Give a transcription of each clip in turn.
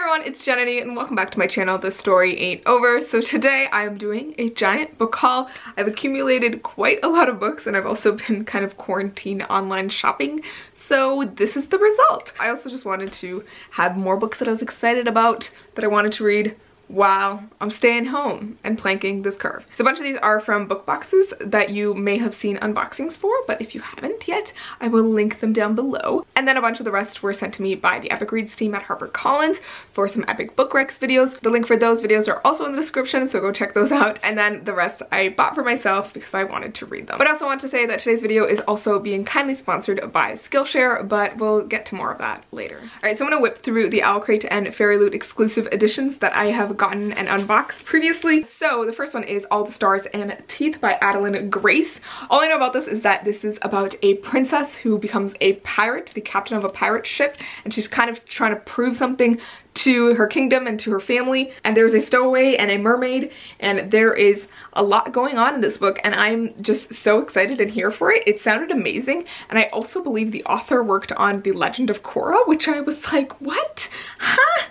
everyone, it's JEN-nuh-nee and welcome back to my channel, This Story Ain't Over. So today I am doing a giant book haul. I've accumulated quite a lot of books and I've also been kind of quarantine online shopping. So this is the result. I also just wanted to have more books that I was excited about, that I wanted to read while I'm staying home and planking this curve. So a bunch of these are from book boxes that you may have seen unboxings for, but if you haven't yet, I will link them down below. And then a bunch of the rest were sent to me by the Epic Reads team at HarperCollins for some epic book recs videos. The link for those videos are also in the description, so go check those out. And then the rest I bought for myself because I wanted to read them. But I also want to say that today's video is also being kindly sponsored by Skillshare, but we'll get to more of that later. All right, so I'm gonna whip through the Owl Crate and Fairy Loot exclusive editions that I have gotten and unboxed previously. So the first one is All the Stars and Teeth by Adeline Grace. All I know about this is that this is about a princess who becomes a pirate, the captain of a pirate ship, and she's kind of trying to prove something to her kingdom and to her family. And there's a stowaway and a mermaid, and there is a lot going on in this book, and I'm just so excited and here for it. It sounded amazing, and I also believe the author worked on The Legend of Korra, which I was like, what? Huh?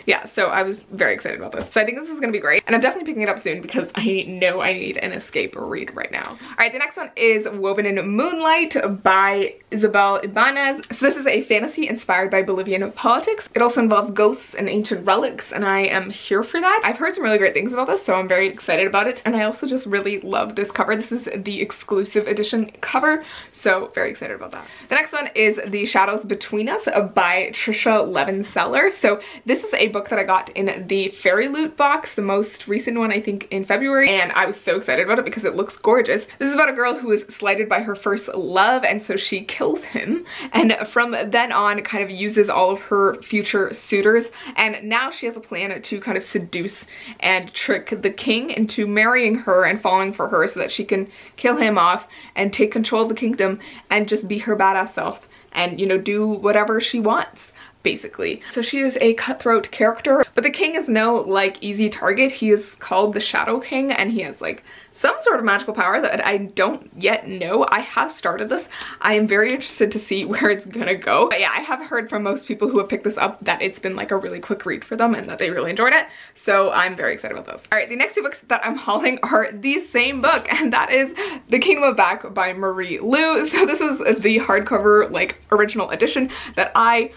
Yeah, so I was very excited about this. So I think this is gonna be great, and I'm definitely picking it up soon because I know I need an escape read right now. All right, the next one is Woven in Moonlight by Isabel Ibanez. So this is a fantasy inspired by Bolivian politics. It also involves ghosts and ancient relics, and I am here for that. I've heard some really great things about this, so I'm very excited about it, and I also just really love this cover. This is the exclusive edition cover, so very excited about that. The next one is The Shadows Between Us by Trisha Levenseller. So this is a book that I got in the Fairy Loot box, the most recent one I think in February, and I was so excited about it because it looks gorgeous. This is about a girl who is slighted by her first love, and so she kills him, and from then on kind of uses all of her future suitors, and now she has a plan to kind of seduce and trick the king into marrying her and falling for her so that she can kill him off and take control of the kingdom and just be her badass self and, you know, do whatever she wants, basically. So she is a cutthroat character, but the king is no like easy target. He is called the Shadow King, and he has like some sort of magical power that I don't yet know. I have started this. I am very interested to see where it's gonna go. But yeah, I have heard from most people who have picked this up that it's been like a really quick read for them and that they really enjoyed it. So I'm very excited about this. All right, the next two books that I'm hauling are the same book, and that is The Kingdom of Back by Marie Lu. So this is the hardcover like original edition that I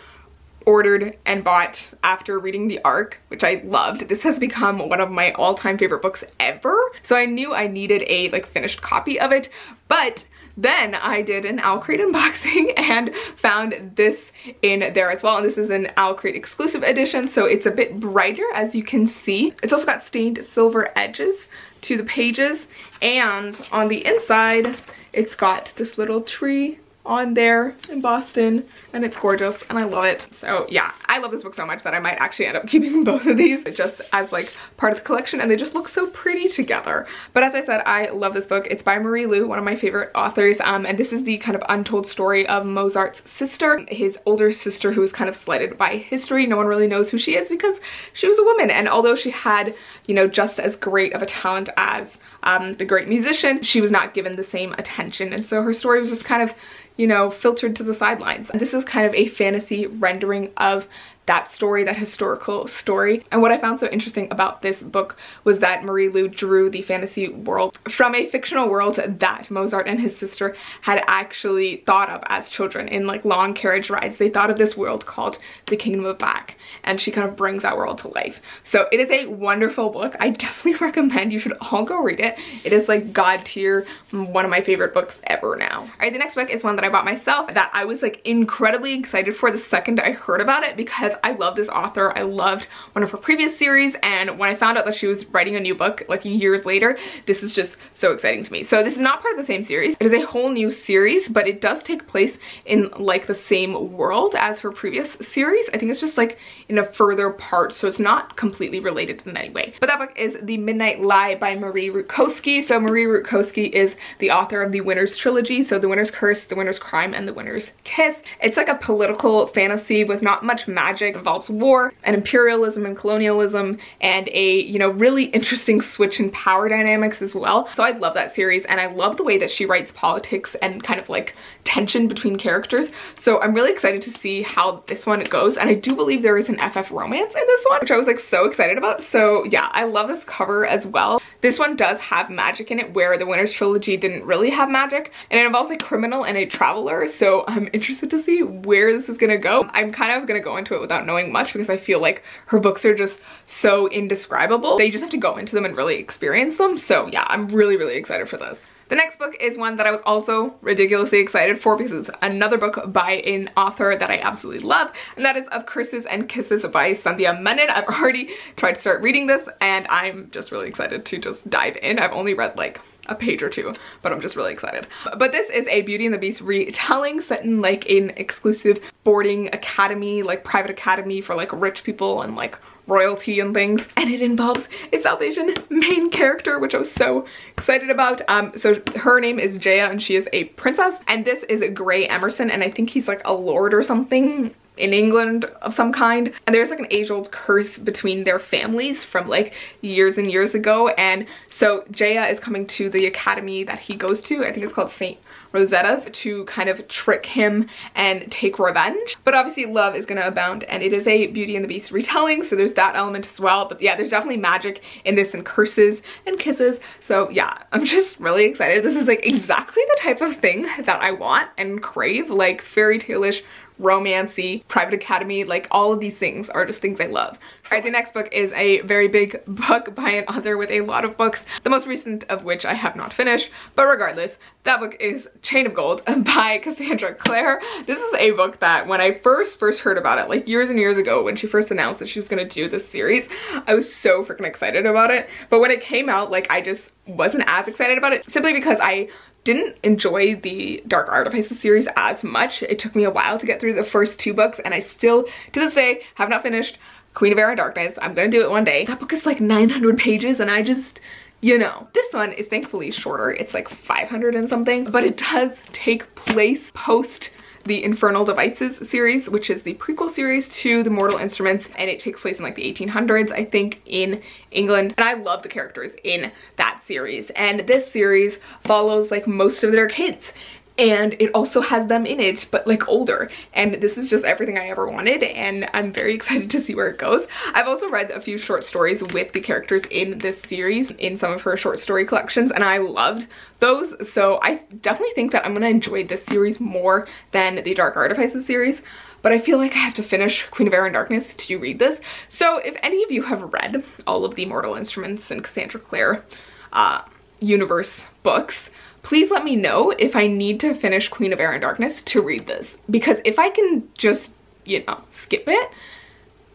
ordered and bought after reading The Arc, which I loved. This has become one of my all-time favorite books ever. So I knew I needed a like finished copy of it, but then I did an Owl Crate unboxing and found this in there as well. And this is an Owl Crate exclusive edition, so it's a bit brighter as you can see. It's also got stained silver edges to the pages, and on the inside it's got this little tree on there in Boston, and it's gorgeous and I love it. So yeah, I love this book so much that I might actually end up keeping both of these just as like part of the collection, and they just look so pretty together. But as I said, I love this book. It's by Marie Lu, one of my favorite authors, and this is the kind of untold story of Mozart's sister, his older sister, who was kind of slighted by history. No one really knows who she is because she was a woman, and although she had, you know, just as great of a talent as the great musician, she was not given the same attention, and so her story was just kind of, you know, filtered to the sidelines. And this is kind of a fantasy rendering of that story, that historical story. And what I found so interesting about this book was that Marie Lu drew the fantasy world from a fictional world that Mozart and his sister had actually thought of as children in like long carriage rides. They thought of this world called the Kingdom of Back, and she kind of brings that world to life. So it is a wonderful book. I definitely recommend you should all go read it. It is like god tier, one of my favorite books ever now. All right, the next book is one that I bought myself that I was like incredibly excited for the second I heard about it, because I love this author. I loved one of her previous series, and when I found out that she was writing a new book like years later, this was just so exciting to me. So this is not part of the same series. It is a whole new series, but it does take place in like the same world as her previous series. I think it's just like in a further part, so it's not completely related in any way. But that book is The Midnight Lie by Marie Rutkowski. So Marie Rutkowski is the author of the Winner's Trilogy, so The Winner's Curse, The Winner's Crime, and The Winner's Kiss. It's like a political fantasy with not much magic magic, it involves war and imperialism and colonialism and a, you know, really interesting switch in power dynamics as well. So I love that series, and I love the way that she writes politics and kind of like tension between characters. So I'm really excited to see how this one goes, and I do believe there is an FF romance in this one, which I was like so excited about. So yeah, I love this cover as well. This one does have magic in it, where the Winter's Trilogy didn't really have magic, and it involves a criminal and a traveler. So I'm interested to see where this is gonna go. I'm kind of gonna go into it without knowing much because I feel like her books are just so indescribable that you just have to go into them and really experience them. So yeah, I'm really, really excited for this. The next book is one that I was also ridiculously excited for because it's another book by an author that I absolutely love, and that is Of Curses and Kisses by Sandhya Menon. I've already tried to start reading this, and I'm just really excited to just dive in. I've only read like a page or two, but I'm just really excited. But this is a Beauty and the Beast retelling set in like an exclusive boarding academy, like private academy for like rich people and like royalty and things, and it involves a South Asian main character, which I was so excited about. So her name is Jaya, and she is a princess, and this is Gray Emerson, and I think he's like a lord or something in England of some kind, and there's like an age-old curse between their families from like years and years ago. And so Jaya is coming to the academy that he goes to, I think it's called St. Rosetta's, to kind of trick him and take revenge. But obviously love is gonna abound, and it is a Beauty and the Beast retelling, so there's that element as well. But yeah, there's definitely magic in this, and curses and kisses. So yeah, I'm just really excited. This is like exactly the type of thing that I want and crave, like fairy tale-ish, romancy, private academy, like all of these things are just things I love. All right, the next book is a very big book by an author with a lot of books, the most recent of which I have not finished, but regardless, that book is Chain of Gold by Cassandra Clare. This is a book that when I first heard about it, like years and years ago, when she first announced that she was gonna do this series, I was so freaking excited about it. But when it came out, like I just wasn't as excited about it, simply because I didn't enjoy the Dark Artifices series as much. It took me a while to get through the first two books, and I still, to this day, have not finished Queen of Air and Darkness. I'm gonna do it one day. That book is like 900 pages, and I just, you know. This one is thankfully shorter. It's like 500 and something, but it does take place post the Infernal Devices series, which is the prequel series to the Mortal Instruments, and it takes place in like the 1800s, I think, in England. And I love the characters in that series, and this series follows like most of their kids, and it also has them in it, but like older. And this is just everything I ever wanted, and I'm very excited to see where it goes. I've also read a few short stories with the characters in this series in some of her short story collections, and I loved those. So I definitely think that I'm gonna enjoy this series more than the Dark Artifices series, but I feel like I have to finish Queen of Air and Darkness to read this. So if any of you have read all of the Mortal Instruments and Cassandra Clare universe books, please let me know if I need to finish Queen of Air and Darkness to read this, because if I can just, you know, skip it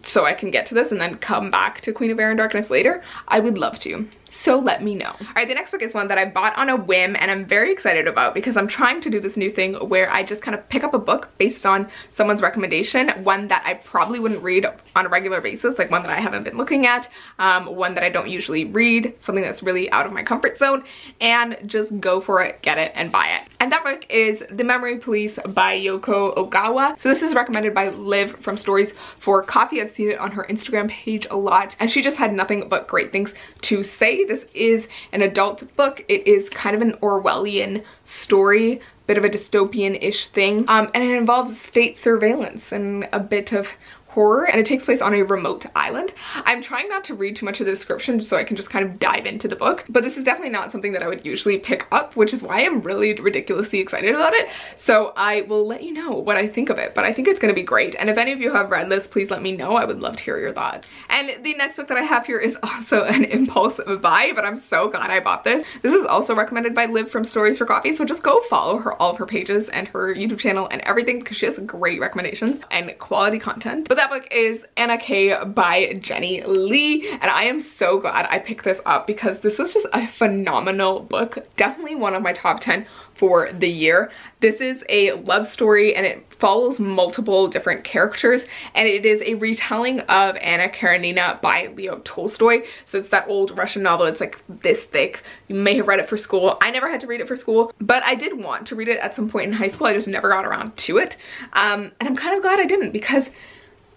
so I can get to this and then come back to Queen of Air and Darkness later, I would love to. So let me know. All right, the next book is one that I bought on a whim, and I'm very excited about because I'm trying to do this new thing where I just kind of pick up a book based on someone's recommendation, one that I probably wouldn't read on a regular basis, like one that I haven't been looking at, one that I don't usually read, something that's really out of my comfort zone, and just go for it, get it, and buy it. And that book is The Memory Police by Yoko Ogawa. So this is recommended by Liv from Stories for Coffee. I've seen it on her Instagram page a lot, and she just had nothing but great things to say. This is an adult book. It is kind of an Orwellian story, bit of a dystopian-ish thing, and it involves state surveillance and a bit of horror, and it takes place on a remote island. I'm trying not to read too much of the description so I can just kind of dive into the book, but this is definitely not something that I would usually pick up, which is why I'm really ridiculously excited about it. So I will let you know what I think of it, but I think it's gonna be great. And if any of you have read this, please let me know. I would love to hear your thoughts. And the next book that I have here is also an impulse buy, but I'm so glad I bought this. This is also recommended by Liv from Stories for Coffee, so just go follow her, all of her pages and her YouTube channel and everything, because she has great recommendations and quality content. But that book is Anna K by JEN-nuh-nee, and I am so glad I picked this up because this was just a phenomenal book. Definitely one of my top 10 for the year. This is a love story, and it follows multiple different characters, and it is a retelling of Anna Karenina by Leo Tolstoy. So it's that old Russian novel. It's like this thick. You may have read it for school. I never had to read it for school, but I did want to read it at some point in high school. I just never got around to it, and I'm kind of glad I didn't, because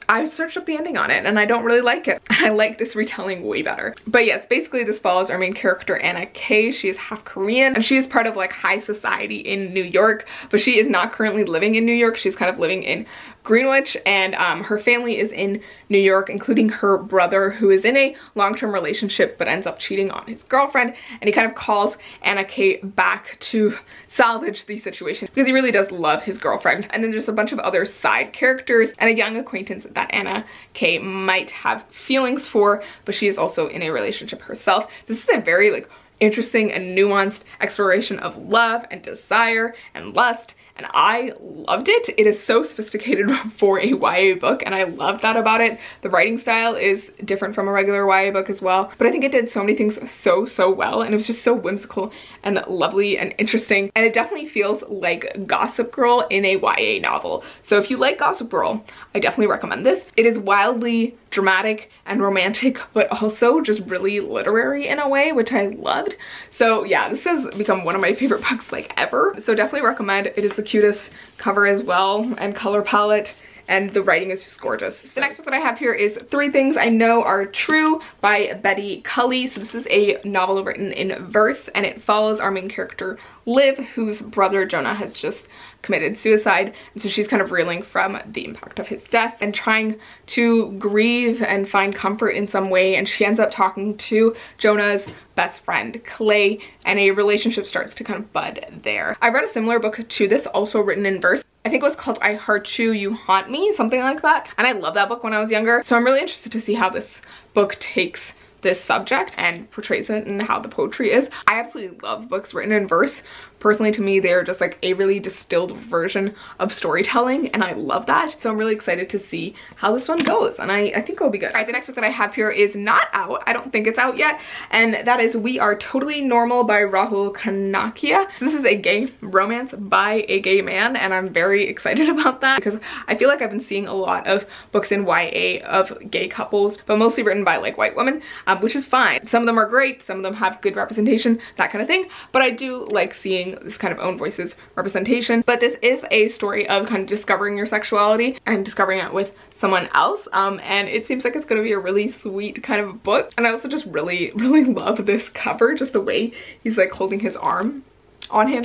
I searched up the ending on it and I don't really like it. I like this retelling way better. But yes, basically this follows our main character, Anna K. She is half Korean and she is part of like high society in New York, but she is not currently living in New York. She's kind of living in Greenwich, and her family is in New York, including her brother, who is in a long-term relationship but ends up cheating on his girlfriend, and he kind of calls Anna K back to salvage the situation because he really does love his girlfriend. And then there's a bunch of other side characters and a young acquaintance that Anna K might have feelings for, but she is also in a relationship herself. This is a very like interesting and nuanced exploration of love and desire and lust, and I loved it. It is so sophisticated for a YA book, and I love that about it. The writing style is different from a regular YA book as well, but I think it did so many things so well, and it was just so whimsical and lovely and interesting, and it definitely feels like Gossip Girl in a YA novel. So if you like Gossip Girl, I definitely recommend this. It is wildly dramatic and romantic, but also just really literary in a way, which I loved. So yeah, this has become one of my favorite books like ever. So definitely recommend. It is the cutest cover as well and color palette, and the writing is just gorgeous. So the next book that I have here is Three Things I Know Are True by Betty Cully. So this is a novel written in verse, and it follows our main character Liv, whose brother Jonah has just committed suicide, and so she's kind of reeling from the impact of his death and trying to grieve and find comfort in some way, and she ends up talking to Jonah's best friend Clay, and a relationship starts to kind of bud there. I read a similar book to this, also written in verse. I think it was called I Heart You, You Haunt Me, something like that, and I loved that book when I was younger, so I'm really interested to see how this book takes this subject and portrays it and how the poetry is. I absolutely love books written in verse. Personally, to me, they're just like a really distilled version of storytelling, and I love that. So I'm really excited to see how this one goes, and I think it'll be good. All right, the next book that I have here is not out. I don't think it's out yet, and that is We Are Totally Normal by Rahul Kanakia. So this is a gay romance by a gay man, and I'm very excited about that because I feel like I've been seeing a lot of books in YA of gay couples, but mostly written by like white women, which is fine. Some of them are great, some of them have good representation, that kind of thing, but I do like seeing this kind of own voices representation. But this is a story of kind of discovering your sexuality and discovering it with someone else, and it seems like it's going to be a really sweet kind of book. And I also just really love this cover, just the way he's like holding his arm on him.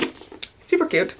Super cute.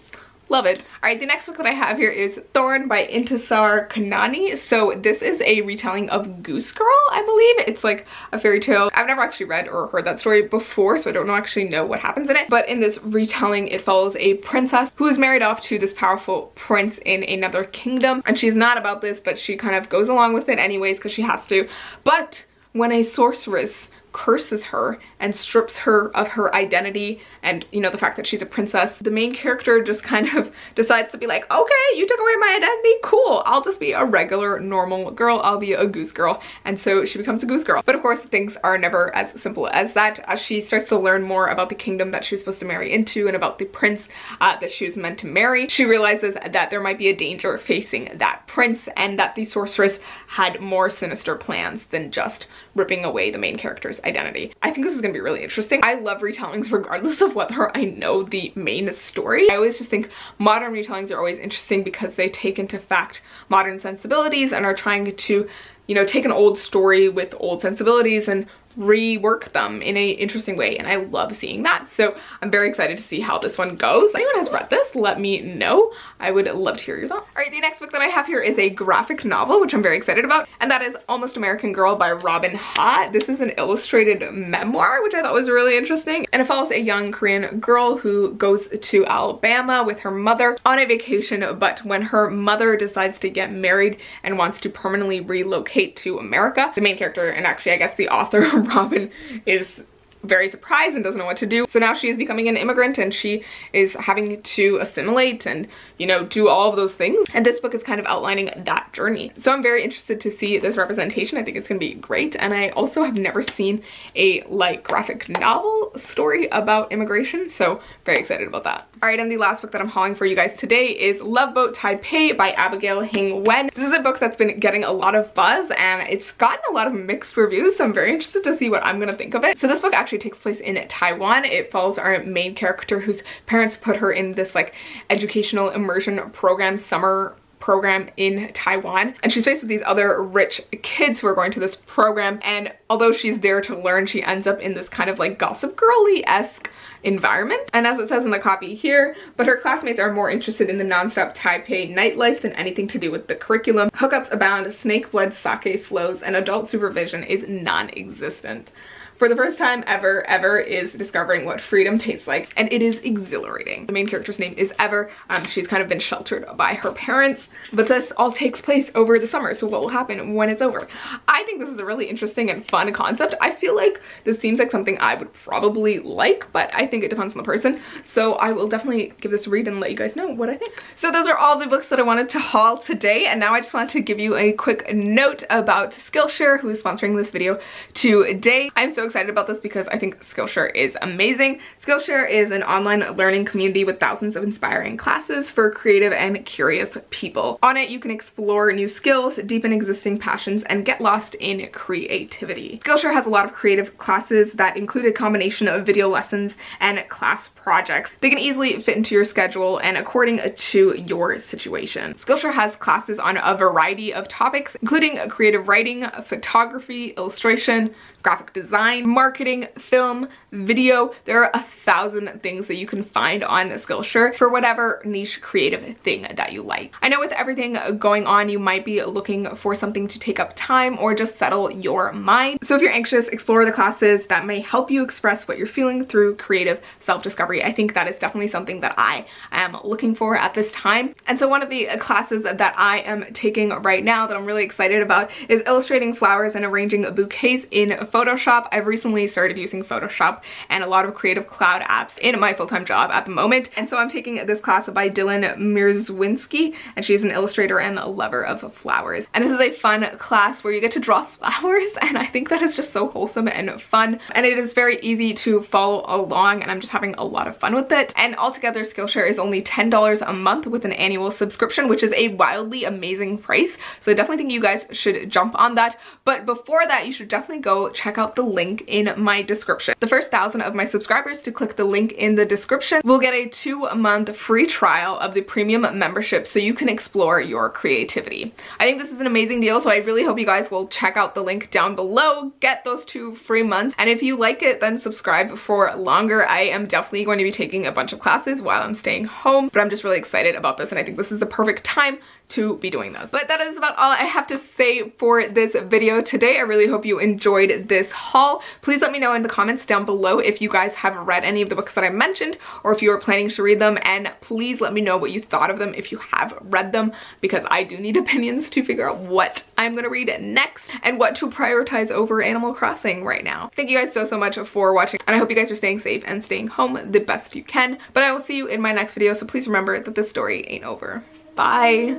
Love it. All right, the next book that I have here is Thorn by Intisar Kanani. So this is a retelling of Goose Girl, I believe. It's like a fairy tale. I've never actually read or heard that story before, so I don't actually know what happens in it. But in this retelling, it follows a princess who is married off to this powerful prince in another kingdom. And she's not about this, but she kind of goes along with it anyways because she has to. But when a sorceress curses her and strips her of her identity and, you know, the fact that she's a princess, the main character just kind of decides to be like, okay, you took away my identity, cool, I'll just be a regular normal girl, I'll be a goose girl. And so she becomes a goose girl. But of course things are never as simple as that. As she starts to learn more about the kingdom that she was supposed to marry into and about the prince that she was meant to marry, she realizes that there might be a danger facing that prince, and that the sorceress had more sinister plans than just ripping away the main character's identity. I think this is gonna be really interesting. I love retellings regardless of whether I know the main story. I always just think modern retellings are always interesting because they take into fact modern sensibilities and are trying to, you know, take an old story with old sensibilities and rework them in a interesting way, and I love seeing that. So I'm very excited to see how this one goes. If anyone has read this, let me know. I would love to hear your thoughts. All right, the next book that I have here is a graphic novel, which I'm very excited about, and that is Almost American Girl by Robin Ha. This is an illustrated memoir, which I thought was really interesting, and it follows a young Korean girl who goes to Alabama with her mother on a vacation, but when her mother decides to get married and wants to permanently relocate to America, the main character, and actually I guess the author, Robin, is very surprised and doesn't know what to do. So now she is becoming an immigrant and she is having to assimilate and, you know, do all of those things. And this book is kind of outlining that journey. So I'm very interested to see this representation. I think it's gonna be great. And I also have never seen a like graphic novel story about immigration, so very excited about that. All right, and the last book that I'm hauling for you guys today is Love Boat Taipei by Abigail Hing Wen. This is a book that's been getting a lot of buzz and it's gotten a lot of mixed reviews, so I'm very interested to see what I'm gonna think of it. So this book actually takes place in Taiwan. It follows our main character whose parents put her in this like educational immersion program, summer program in Taiwan, and she's faced with these other rich kids who are going to this program, and although she's there to learn, she ends up in this kind of like Gossip Girly-esque environment. And as it says in the copy here, but her classmates are more interested in the non-stop Taipei nightlife than anything to do with the curriculum. Hookups abound, snake-blood sake flows, and adult supervision is non-existent. For the first time ever, Ever is discovering what freedom tastes like, and it is exhilarating. The main character's name is Ever. She's kind of been sheltered by her parents, but this all takes place over the summer, so what will happen when it's over? I think this is a really interesting and fun concept. I feel like this seems like something I would probably like, but I think it depends on the person, so I will definitely give this a read and let you guys know what I think. So those are all the books that I wanted to haul today, and now I just want to give you a quick note about Skillshare, who is sponsoring this video today. I'm so excited about this because I think Skillshare is amazing. Skillshare is an online learning community with thousands of inspiring classes for creative and curious people. On it, you can explore new skills, deepen existing passions, and get lost in creativity. Skillshare has a lot of creative classes that include a combination of video lessons and class projects. They can easily fit into your schedule and according to your situation. Skillshare has classes on a variety of topics, including creative writing, photography, illustration, graphic design, marketing, film, video. There are 1,000 things that you can find on Skillshare for whatever niche creative thing that you like. I know with everything going on, you might be looking for something to take up time or just settle your mind. So if you're anxious, explore the classes that may help you express what you're feeling through creative self-discovery. I think that is definitely something that I am looking for at this time. And so one of the classes that I am taking right now that I'm really excited about is illustrating flowers and arranging bouquets in Photoshop. I've recently started using Photoshop and a lot of Creative Cloud apps in my full-time job at the moment. And so I'm taking this class by Dylan Mierzwinski, and she's an illustrator and a lover of flowers. And this is a fun class where you get to draw flowers, and I think that is just so wholesome and fun. And it is very easy to follow along, and I'm just having a lot of fun with it. And altogether, Skillshare is only $10 a month with an annual subscription, which is a wildly amazing price. So I definitely think you guys should jump on that. But before that, you should definitely go check out the link in my description. The first 1,000 of my subscribers to click the link in the description will get a 2-month free trial of the premium membership so you can explore your creativity. I think this is an amazing deal, so I really hope you guys will check out the link down below, get those 2 free months, and if you like it, then subscribe for longer. I am definitely going to be taking a bunch of classes while I'm staying home, but I'm just really excited about this, and I think this is the perfect time to be doing this. But that is about all I have to say for this video today. I really hope you enjoyed this haul. Please let me know in the comments down below if you guys have read any of the books that I mentioned or if you are planning to read them, and please let me know what you thought of them if you have read them, because I do need opinions to figure out what I'm gonna read next and what to prioritize over Animal Crossing right now. Thank you guys so much for watching, and I hope you guys are staying safe and staying home the best you can. But I will see you in my next video, so please remember that this story ain't over. Bye.